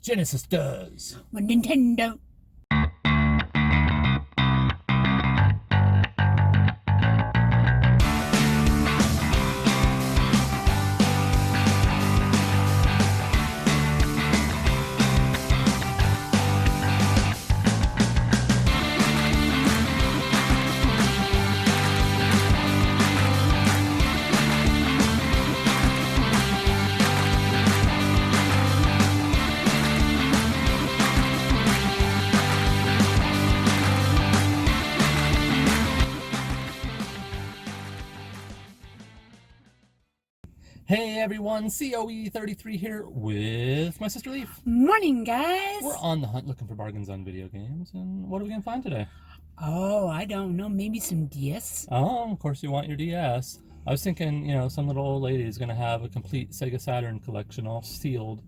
Genesis does. When Nintendo. Hey everyone, COE33 here with my sister Leaf. Morning, guys. We're on the hunt looking for bargains on video games, and what are we going to find today? Oh, I don't know. Maybe some DS? Oh, of course you want your DS. I was thinking, some little old lady is going to have a complete Sega Saturn collection, all sealed,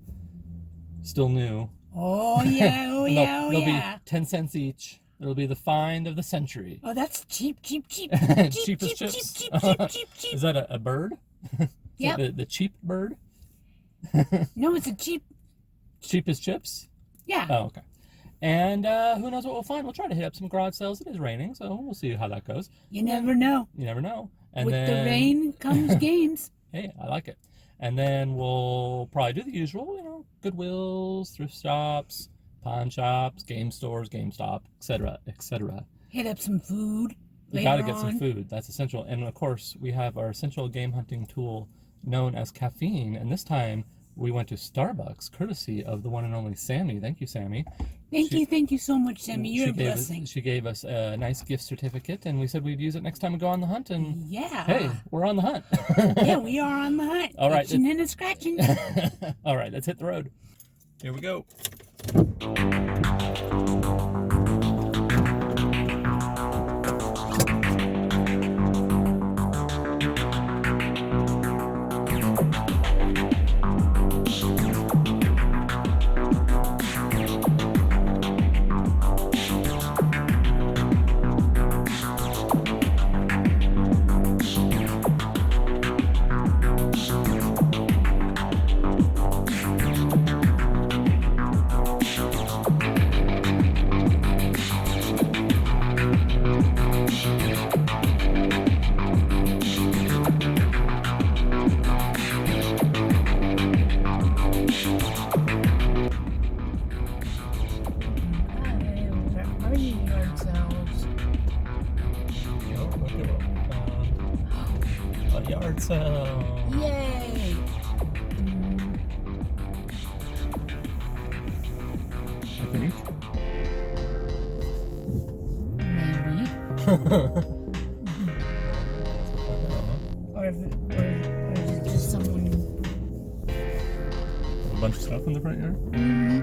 still new. Oh, yeah, oh, yeah, oh, they'll yeah. be 10 cents each. It'll be the find of the century. Oh, that's cheap. Cheap as chips? Cheap. Is that a bird? Yep. The cheap bird? No, it's a cheap. Cheap as chips? Yeah. Oh, okay. And who knows what we'll find? We'll try to hit up some garage sales. It is raining, so we'll see how that goes. You never know. You never know. And With the rain comes games. Hey, I like it. And then we'll probably do the usual, Goodwills, thrift shops, pawn shops, game stores, GameStop, etc., etc. Hit up some food. We gotta get some food. That's essential. And of course, we have our essential game hunting tool known as caffeine. And this time, we went to Starbucks, courtesy of the one and only Sammy. Thank you, Sammy. Thank you so much, Sammy. You're a blessing. She gave us a nice gift certificate, and we said we'd use it next time we go on the hunt. And yeah, hey, we're on the hunt. Yeah, we are on the hunt. All right, itching and a scratching. All right, let's hit the road. Here we go. Yard sale. Yay! I think. Maybe. Or is it just someone? A bunch of stuff in the front yard? Mm-hmm.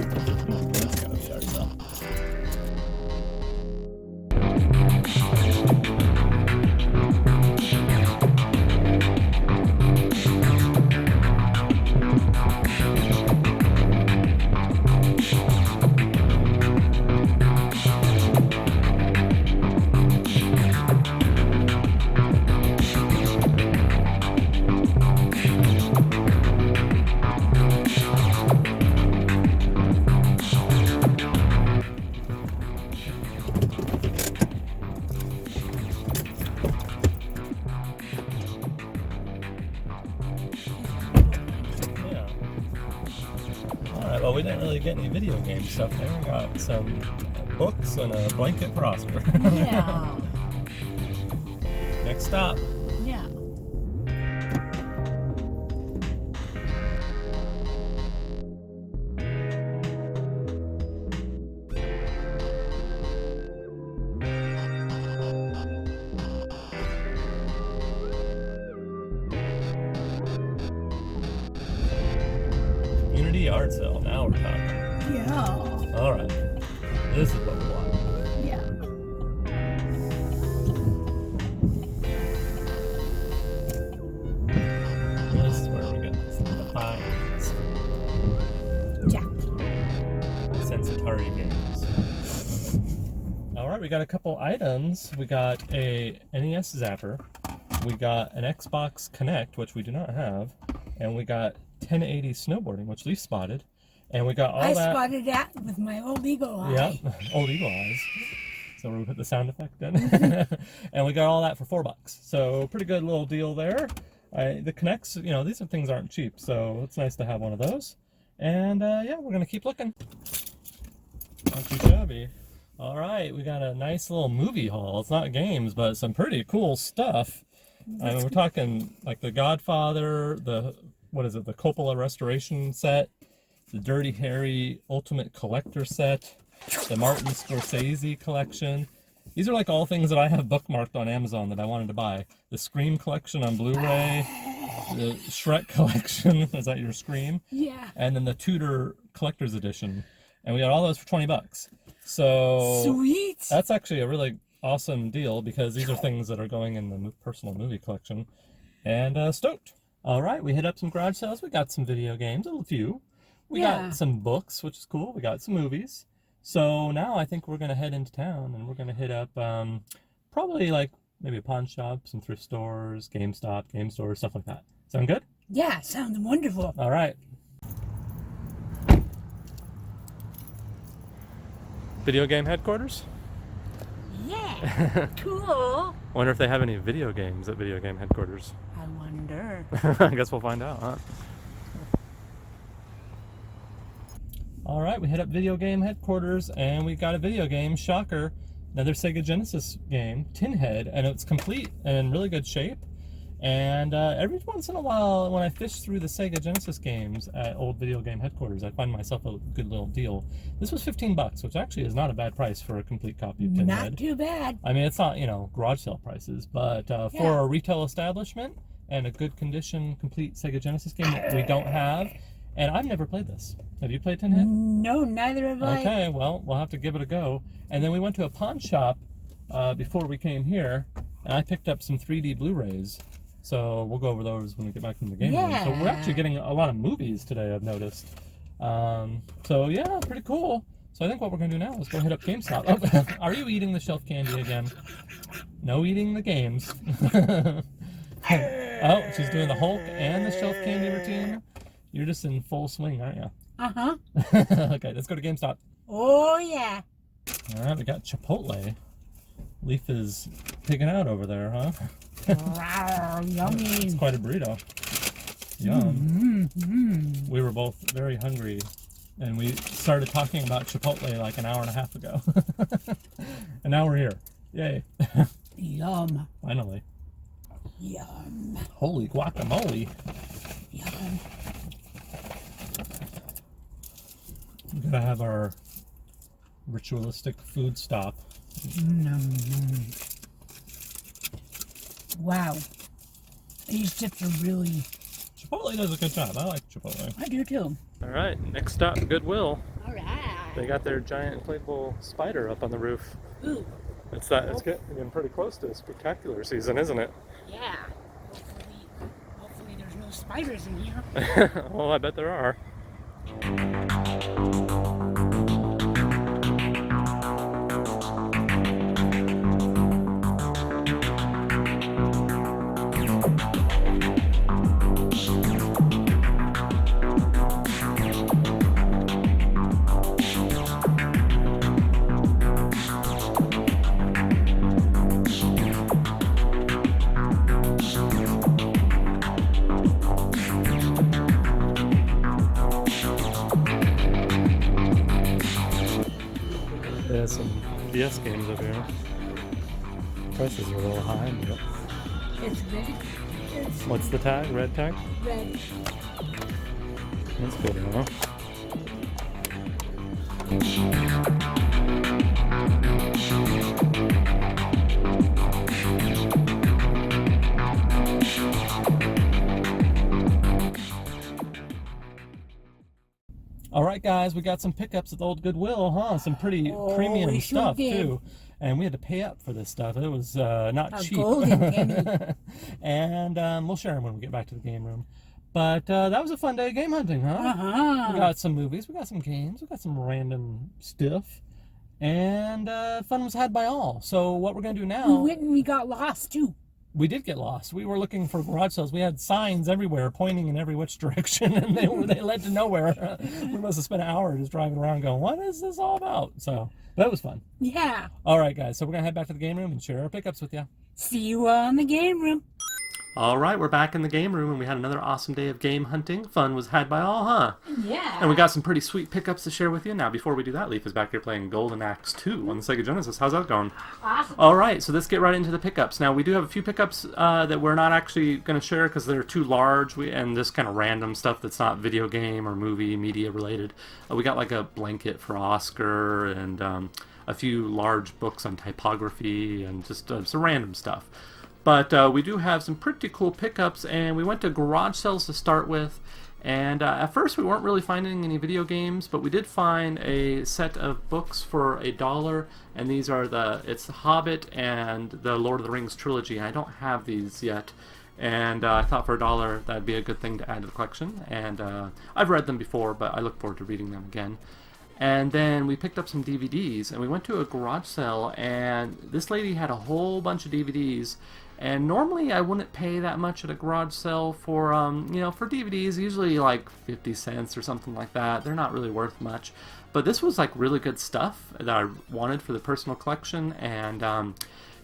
Let's go yard sale. Well, we didn't really get any video game stuff there. We got some books and a blanket for Oscar. Yeah. Next stop. Yeah. Yard sale. Now we're talking. Yeah. All right. This is what we want. Yeah. This is where we get the finds. Yeah. Sensitari games. All right, we got a couple items. We got a NES Zapper. We got an Xbox Connect, which we do not have, and we got 1080 snowboarding, which Leaf spotted, And we got all I that. spotted that with my old eagle eye. Yep, old eagle eyes. So we put the sound effect in. And we got all that for $4. So pretty good little deal there. The Connects, you know, these things aren't cheap, so it's nice to have one of those. And yeah, we're gonna keep looking. Not too shabby. All right, we got a nice little movie haul. It's not games, but some pretty cool stuff. I mean, we're talking like the Godfather, the Coppola restoration set, the Dirty Harry Ultimate Collector set, the Martin Scorsese collection. These are like all things that I have bookmarked on Amazon that I wanted to buy. The Scream collection on Blu-ray, the Shrek collection, is that your Scream? Yeah. And then the Tudor collector's edition. And we got all those for $20. So Sweet. that's actually a really awesome deal because these are things that are going in the personal movie collection. And stoked. All right, we hit up some garage sales. We got some video games, a few. We got some books, which is cool. We got some movies. So now I think we're going to head into town and we're going to hit up probably like maybe a pawn shop, some thrift stores, GameStop, game stores, stuff like that. Sound good? Yeah, sounds wonderful. All right. Video game headquarters? Yeah. Cool. Wonder if they have any video games at video game headquarters. I wonder. I guess we'll find out, huh? All right, we hit up video game headquarters and we got a video game, shocker, another Sega Genesis game, Tin Head, and it's complete and in really good shape. And every once in a while, when I fish through the Sega Genesis games at old video game headquarters, I find myself a good little deal. This was $15, which actually is not a bad price for a complete copy of Tin Head. Not too bad. I mean, it's not, you know, garage sale prices, but for a retail establishment and a good condition, complete Sega Genesis game that we don't have, and I've never played this. Have you played Tin Head? No, neither have I. Okay, well, we'll have to give it a go. And then we went to a pawn shop before we came here, and I picked up some 3D Blu-rays. So we'll go over those when we get back from the game room. So we're actually getting a lot of movies today, I've noticed. So yeah, pretty cool. So I think what we're going to do now is go hit up GameStop. Oh, are you eating the shelf candy again? No eating the games. Oh, she's doing the Hulk and the shelf candy routine. You're just in full swing, aren't you? Uh-huh. Okay, let's go to GameStop. Oh, yeah. All right, we got Chipotle. Leaf is pigging out over there, huh? Wow, yummy. It's quite a burrito. Yum. We were both very hungry, and we started talking about Chipotle like an hour and a half ago. And now we're here. Yay. Yum. Finally. Yum. Holy guacamole. Yum. We gotta have our ritualistic food stop. Wow. These chips are really... Chipotle does a good job. I like Chipotle. I do too. All right, next stop, Goodwill. All right. They got their giant inflatable spider up on the roof. Ooh. It's getting pretty close to spectacular season, isn't it? Yeah. Hopefully there's no spiders in here. Well, I bet there are. There's some DS games up here. Prices are a little high, but... It's red. It's What's the tag? Red tag? red. That's good enough. All right, guys, we got some pickups at the old Goodwill, huh? Some pretty premium we sure stuff, did. too. And we had to pay up for this stuff. It was not A cheap. golden penny. And we'll share them when we get back to the game room. But that was a fun day of game hunting, huh? Uh-huh. We got some movies, we got some games, we got some random stuff. And fun was had by all. So what we're going to do now... We went and we got lost too. We did get lost. We were looking for garage sales. We had signs everywhere pointing in every which direction, and they led to nowhere. We must have spent an hour just driving around going, what is this all about? So that was fun. Yeah. All right, guys. So we're going to head back to the game room and share our pickups with you. See you in the game room. All right, we're back in the game room, and we had another awesome day of game hunting. Fun was had by all, huh? Yeah. And we got some pretty sweet pickups to share with you. Now, before we do that, Leaf is back here playing Golden Axe 2 on the Sega Genesis. How's that going? Awesome. All right, so let's get right into the pickups. Now, we do have a few pickups that we're not actually going to share because they're too large and just kind of random stuff that's not video game or movie media related. We got like a blanket for Oscar and a few large books on typography and just some random stuff. But we do have some pretty cool pickups, and we went to garage sales to start with. And at first we weren't really finding any video games, but we did find a set of books for $1, and these are it's The Hobbit and the Lord of the Rings trilogy. I don't have these yet, and I thought for $1 that'd be a good thing to add to the collection. And I've read them before, but I look forward to reading them again. And then we picked up some DVDs, and we went to a garage sale, and this lady had a whole bunch of DVDs. And normally I wouldn't pay that much at a garage sale for, for DVDs, usually like 50 cents or something like that. They're not really worth much. But this was like really good stuff that I wanted for the personal collection, and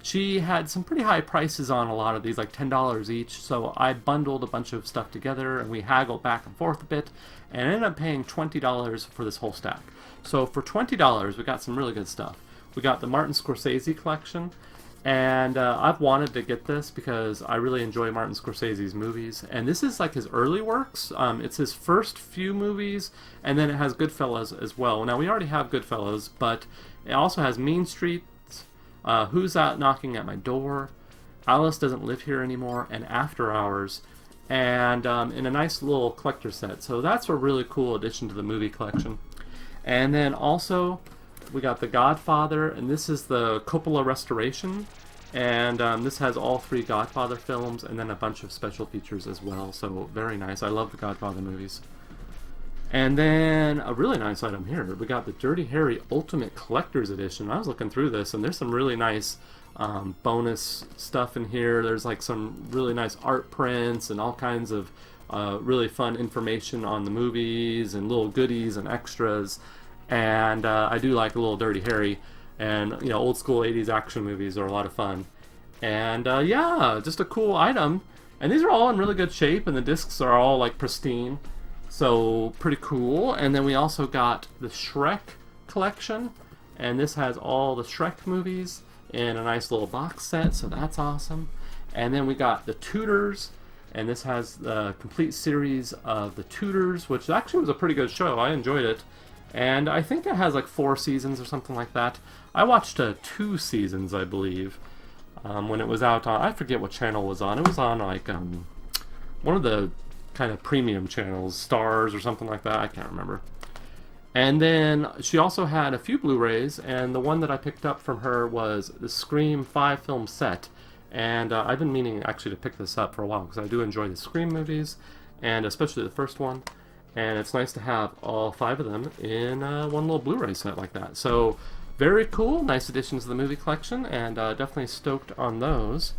she had some pretty high prices on a lot of these, like $10 each. So I bundled a bunch of stuff together, and we haggled back and forth a bit, and ended up paying $20 for this whole stack. So for $20, we got some really good stuff. We got the Martin Scorsese collection. And I've wanted to get this because I really enjoy Martin Scorsese's movies. And this is like his early works. It's his first few movies, and then it has Goodfellas as well. Now, we already have Goodfellas, but it also has Mean Streets, Who's That Knocking at My Door, Alice Doesn't Live Here Anymore, and After Hours, and in a nice little collector set. So that's a really cool addition to the movie collection. And then also, we got The Godfather, and this is the Coppola restoration, and this has all 3 Godfather films and then a bunch of special features as well, so very nice. I love the Godfather movies. And then a really nice item here, we got the Dirty Harry Ultimate Collector's Edition. I was looking through this, and there's some really nice bonus stuff in here. There's like some really nice art prints and all kinds of really fun information on the movies and little goodies and extras. And I do like a little Dirty Harry, and old school 80s action movies are a lot of fun. And yeah, just a cool item. And these are all in really good shape, and the discs are all like pristine, so pretty cool. And then we also got the Shrek Collection, and this has all the Shrek movies in a nice little box set, so that's awesome. And then we got the Tutors, and this has the complete series of the Tutors, which actually was a pretty good show. I enjoyed it. And I think it has like 4 seasons or something like that. I watched 2 seasons, I believe, when it was out on, I forget what channel it was on. It was on like one of the kind of premium channels, Stars or something like that. I can't remember. And then she also had a few Blu-rays, and the one that I picked up from her was the Scream 5 film set. And I've been meaning actually to pick this up for a while because I do enjoy the Scream movies, and especially the first one. And it's nice to have all 5 of them in one little Blu-ray set like that. So very cool, nice additions to the movie collection, and definitely stoked on those.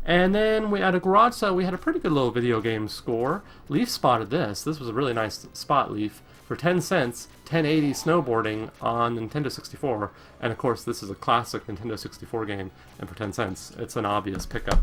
And then we at a garage sale, we had a pretty good little video game score. Leaf spotted this. This was a really nice spot, Leaf. For 10 cents, 1080 snowboarding on Nintendo 64. And of course, this is a classic Nintendo 64 game, and for 10 cents, it's an obvious pickup.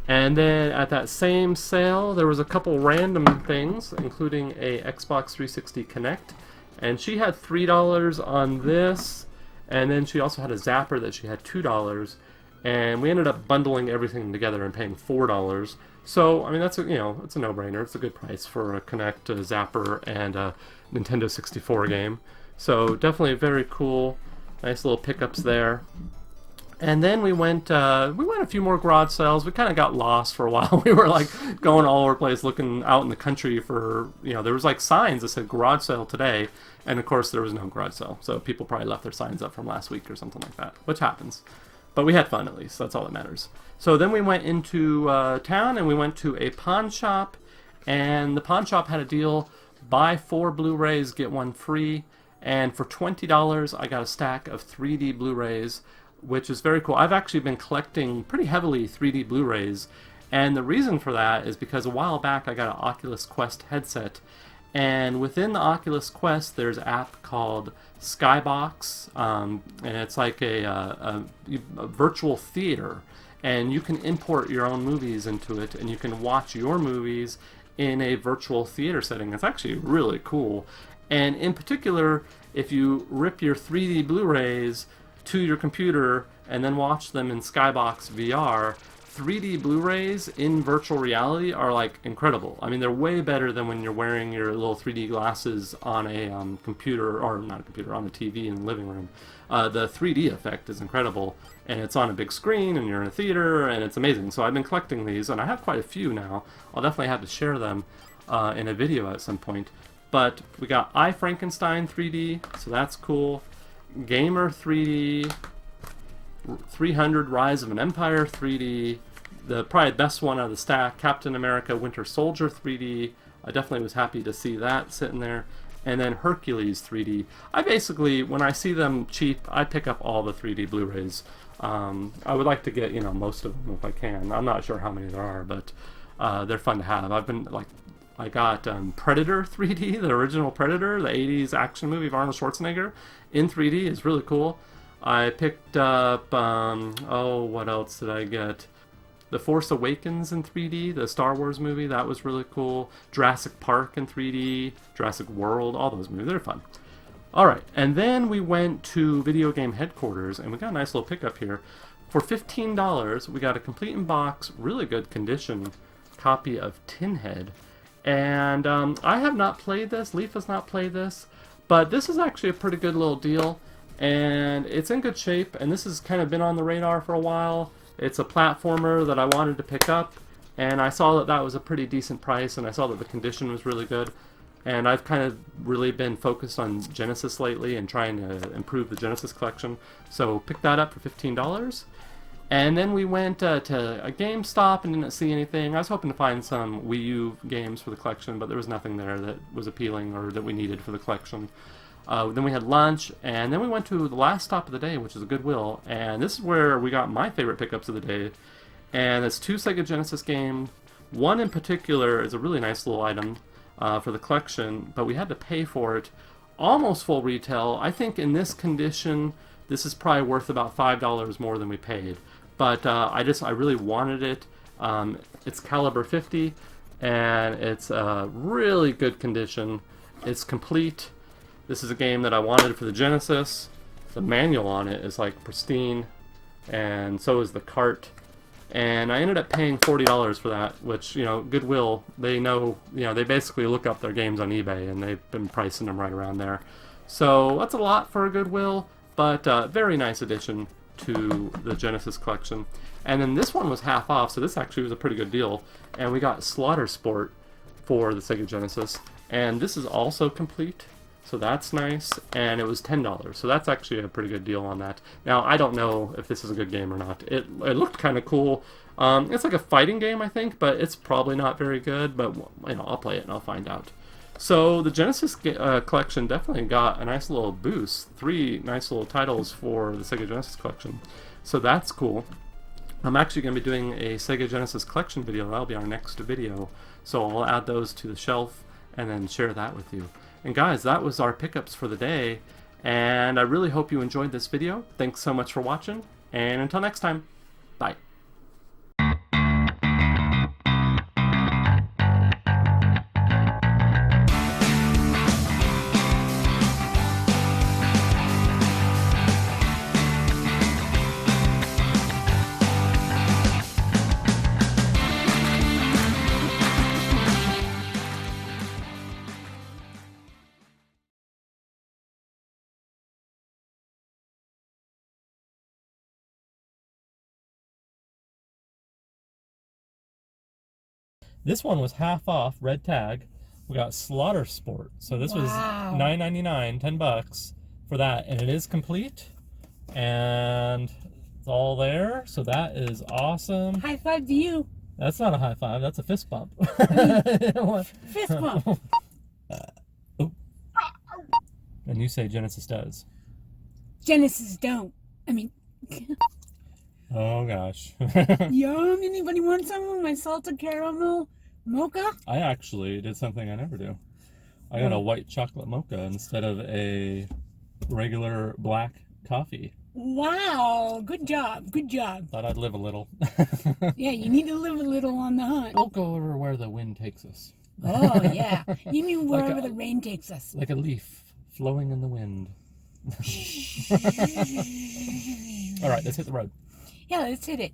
And then at that same sale, there was a couple random things, including a Xbox 360 Kinect. And she had $3 on this, and then she also had a Zapper that she had $2. And we ended up bundling everything together and paying $4. So, I mean, that's it's a no-brainer. It's a good price for a Kinect, a Zapper, and a Nintendo 64 game. So definitely very cool. Nice little pickups there. And then we went a few more garage sales. We kind of got lost for a while. We were like going all over the place, looking out in the country for, there was like signs that said garage sale today. And of course there was no garage sale. So people probably left their signs up from last week or something like that, which happens. But we had fun at least. That's all that matters. So then we went into town, and we went to a pawn shop. And the pawn shop had a deal, buy 4 Blu-rays, get 1 free. And for $20, I got a stack of 3D Blu-rays which is very cool. I've actually been collecting pretty heavily 3D Blu-rays, and the reason for that is because a while back I got an Oculus Quest headset, and within the Oculus Quest there's an app called Skybox, and it's like a virtual theater, and you can import your own movies into it, and you can watch your movies in a virtual theater setting. It's actually really cool. And in particular, if you rip your 3D Blu-rays to your computer and then watch them in Skybox VR, 3D Blu-rays in virtual reality are like incredible. I mean, they're way better than when you're wearing your little 3D glasses on a computer, or not a computer, on a TV in the living room. The 3D effect is incredible, and it's on a big screen, and you're in a theater, and it's amazing. So I've been collecting these, and I have quite a few now. I'll definitely have to share them in a video at some point. But we got I, Frankenstein 3D, so that's cool. Gamer 3D, 300 Rise of an Empire 3D, the probably best one out of the stack, Captain America Winter Soldier 3D. I definitely was happy to see that sitting there. And then Hercules 3D. I basically, when I see them cheap, I pick up all the 3D Blu-rays. I would like to get, most of them if I can. I'm not sure how many there are, but they're fun to have. I got Predator 3D, the original Predator, the 80s action movie of Arnold Schwarzenegger in 3D. Is really cool. I picked up, what else did I get? The Force Awakens in 3D, the Star Wars movie, that was really cool. Jurassic Park in 3D, Jurassic World, all those movies, they're fun. Alright, and then we went to Video Game Headquarters, and we got a nice little pickup here. For $15, we got a complete in box, really good condition copy of Tinhead. And I have not played this, Leaf has not played this, but this is actually a pretty good little deal. And it's in good shape, and this has kind of been on the radar for a while. It's a platformer that I wanted to pick up, and I saw that that was a pretty decent price, and I saw that the condition was really good. And I've kind of really been focused on Genesis lately and trying to improve the Genesis collection. So picked that up for $15. And then we went to a GameStop and didn't see anything. I was hoping to find some Wii U games for the collection, but there was nothing there that was appealing or that we needed for the collection. Then we had lunch, and then we went to the last stop of the day, which is a Goodwill, and this is where we got my favorite pickups of the day, and it's 2 Sega Genesis games. One in particular is a really nice little item for the collection, but we had to pay for it almost full retail. I think in this condition, this is probably worth about $5 more than we paid, but I really wanted it. It's caliber 50, and it's really good condition. It's complete. This is a game that I wanted for the Genesis. The manual on it is like pristine, and so is the cart. And I ended up paying $40 for that, which, Goodwill, they know, they basically look up their games on eBay, and they've been pricing them right around there. So that's a lot for a Goodwill, but very nice addition to the Genesis collection. And then this one was half off, so this actually was a pretty good deal. And we got Slaughter Sport for the Sega Genesis, and this is also complete. So that's nice, and it was $10. So that's actually a pretty good deal on that. Now, I don't know if this is a good game or not. It looked kind of cool. It's like a fighting game, I think, but it's probably not very good. But, I'll play it and I'll find out. So the Genesis collection definitely got a nice little boost. 3 nice little titles for the Sega Genesis collection. So that's cool. I'm actually going to be doing a Sega Genesis collection video. That'll be our next video. So I'll add those to the shelf and then share that with you. And guys, that was our pickups for the day, and I really hope you enjoyed this video. Thanks so much for watching, and until next time, bye. This one was half off, red tag. We got Slaughter Sport. So this was $9.99, $10 for that, and it is complete. And it's all there. So that is awesome. High five to you. That's not a high five, that's a fist bump. Fist bump. And you say Genesis does. Genesis don't. Oh gosh. Yum! Anybody want some of my salted caramel mocha? I actually did something I never do. I got a white chocolate mocha instead of a regular black coffee. Wow! Good job. Good job. Thought I'd live a little. Yeah, you need to live a little on the hunt. We'll go over where the wind takes us. Oh, yeah. You mean Like wherever a- the rain takes us. Like a leaf flowing in the wind. All right, let's hit the road. Yeah, let's hit it.